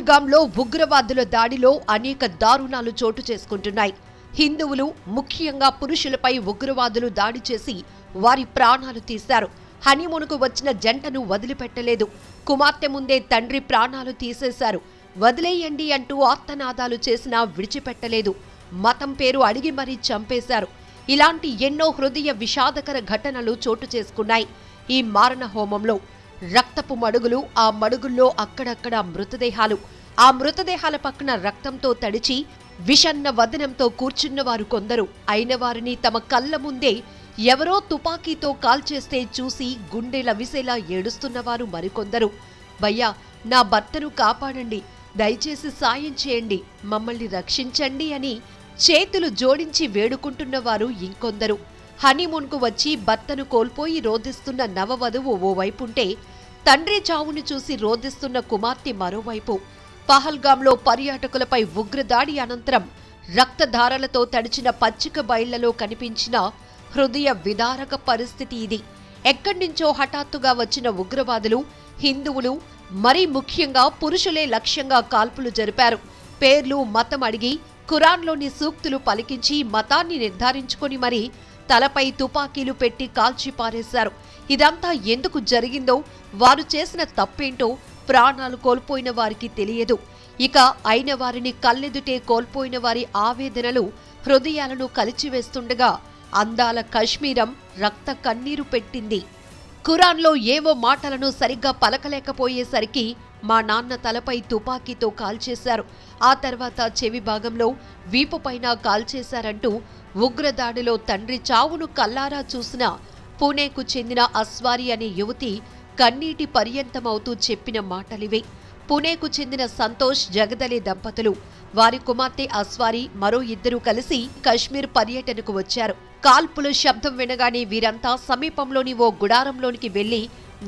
పహల్గామ్లో ఉగ్రవాదుల దాడిలో అనేక దారుణాలు చోటు చేసుకుంటున్నాయి. హిందువులు, ముఖ్యంగా పురుషులపై ఉగ్రవాదులు దాడి చేసి వారి ప్రాణాలు తీశారు. హనీమూన్కు వచ్చిన జంటను వదిలిపెట్టలేదు. కుమార్తె ముందే తండ్రి ప్రాణాలు తీసేశారు. వదిలేయండి అంటూ ఆర్తనాదాలు చేసినా విడిచిపెట్టలేదు. మతం పేరు అడిగి మరీ చంపేశారు. ఇలాంటి ఎన్నో హృదయ విషాదకర ఘటనలు చోటు చేసుకున్నాయి. ఈ మారణ హోమంలో రక్తపు మడుగులు, ఆ మడుగుల్లో అక్కడక్కడ మృతదేహాలు, ఆ మృతదేహాల పక్కన రక్తంతో తడిచి విషన్న వదనంతో కూర్చున్నవారు కొందరు. అయిన వారిని తమ కళ్ళ ముందే ఎవరో తుపాకీతో కాల్చేస్తే చూసి గుండెల విసేలా ఏడుస్తున్నవారు మరికొందరు. భయ్యా, నా భర్తను కాపాడండి, దయచేసి సాయం చేయండి, మమ్మల్ని రక్షించండి అని చేతులు జోడించి వేడుకుంటున్నవారు ఇంకొందరు. హనీమూన్కు వచ్చి భర్తను కోల్పోయి రోదిస్తున్న నవవధువు ఓవైపుంటే, తండ్రి చావును చూసి రోదిస్తున్న కుమార్తె మరోవైపు. పహల్గామ్లో పర్యాటకులపై ఉగ్రదాడి అనంతరం రక్తధారలతో తడిచిన పచ్చిక బయళ్లలో కనిపించిన హృదయ విదారక పరిస్థితి ఇది. ఎక్కడ్నించో హఠాత్తుగా వచ్చిన ఉగ్రవాదులు హిందువులు, మరీ ముఖ్యంగా పురుషులే లక్ష్యంగా కాల్పులు జరిపారు. పేర్లు, మతం అడిగి ఖురాన్లోని సూక్తులు పలికించి మతాన్ని నిర్ధారించుకొని మరీ తలపై తుపాకీలు పెట్టి కాల్చి పారేశారు. ఇదంతా ఎందుకు జరిగిందో, వారు చేసిన తప్పేంటో ప్రాణాలు కోల్పోయిన వారికి తెలియదు. ఇక అయిన వారిని కళ్ళెదుటే కోల్పోయిన వారి ఆవేదనలు హృదయాలను కలిచివేస్తుండగా అందాల కశ్మీరం రక్త కన్నీరు పెట్టింది. ఖురాన్లో ఏవో మాటలను సరిగ్గా పలకలేకపోయేసరికి మా నాన్న తలపై తుపాకీతో కాల్చేశారు, ఆ తర్వాత చెవి భాగంలో వీపుపైన కాల్చేశారంటూ ఉగ్రదాడిలో తండ్రి చావును కల్లారా చూసిన పూణేకు చెందిన అస్వారి అనే యువతి కన్నీటి పర్యంతమవుతూ చెప్పిన మాటలివే. పూణేకు చెందిన సంతోష్, జగదలే దంపతులు, వారి కుమార్తె అస్వారి మరో ఇద్దరూ కలిసి కశ్మీర్ పర్యటనకు వచ్చారు. కాల్పుల శబ్దం వినగానే వీరంతా సమీపంలోని ఓ గుడారంలోనికి వెళ్లి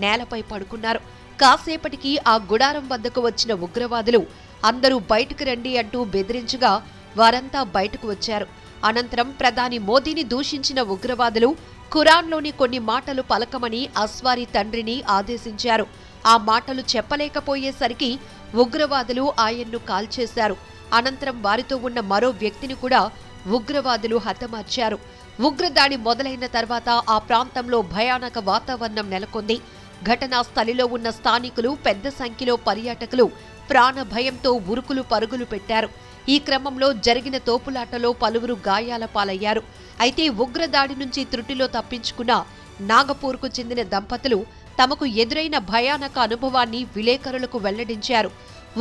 నేలపై పడుకున్నారు. కాసేపటికి ఆ గుడారం వద్దకు వచ్చిన ఉగ్రవాదులు అందరూ బయటకు రండి అంటూ బెదిరించగా వారంతా బయటకు వచ్చారు. అనంతరం ప్రధాని మోదీని దూషించిన ఉగ్రవాదులు ఖురాన్లోని కొన్ని మాటలు పలకమని అస్వారి తండ్రిని ఆదేశించారు. ఆ మాటలు చెప్పలేకపోయేసరికి ఉగ్రవాదులు ఆయన్ను కాల్చేశారు. అనంతరం వారితో ఉన్న మరో వ్యక్తిని కూడా ఉగ్రవాదులు హతమార్చారు. ఉగ్రదాడి మొదలైన తర్వాత ఆ ప్రాంతంలో భయానక వాతావరణం నెలకొంది. ఘటనా స్థలిలో ఉన్న స్థానికులు, పెద్ద సంఖ్యలో పర్యాటకులు ప్రాణ భయంతో ఉరుకులు పరుగులు పెట్టారు. ఈ క్రమంలో జరిగిన తోపులాటలో పలువురు గాయాల పాలయ్యారు. అయితే ఉగ్రదాడి నుంచి త్రుటిలో తప్పించుకున్న నాగపూర్కు చెందిన దంపతులు తమకు ఎదురైన భయానక అనుభవాన్ని విలేకరులకు వెల్లడించారు.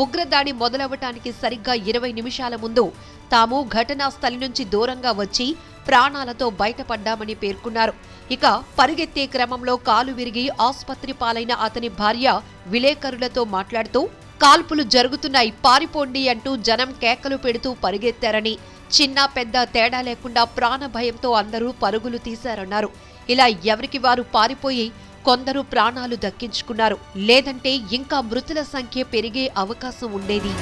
ఉగ్రదాడి మొదలవటానికి సరిగ్గా 20 నిమిషాల ముందు తాము ఘటనా స్థలి నుంచి దూరంగా వచ్చి ప్రాణాలతో బయటపడ్డామని పేర్కొన్నారు. ఇక పరిగెత్తే క్రమంలో కాలు విరిగి ఆసుపత్రి పాలైన అతని భార్య విలేకరులతో మాట్లాడుతూ, కాల్పులు జరుగుతున్నాయి, పారిపోండి అంటూ జనం కేకలు పెడుతూ పరిగెత్తారని, చిన్న పెద్ద తేడా లేకుండా ప్రాణ భయంతో అందరూ పరుగులు తీశారన్నారు. ఇలా ఎవరికి వారు పారిపోయి కొందరు ప్రాణాలు దక్కించుకున్నారు. లేదంటే ఇంకా మృతుల సంఖ్య పెరిగే అవకాశం ఉండేది.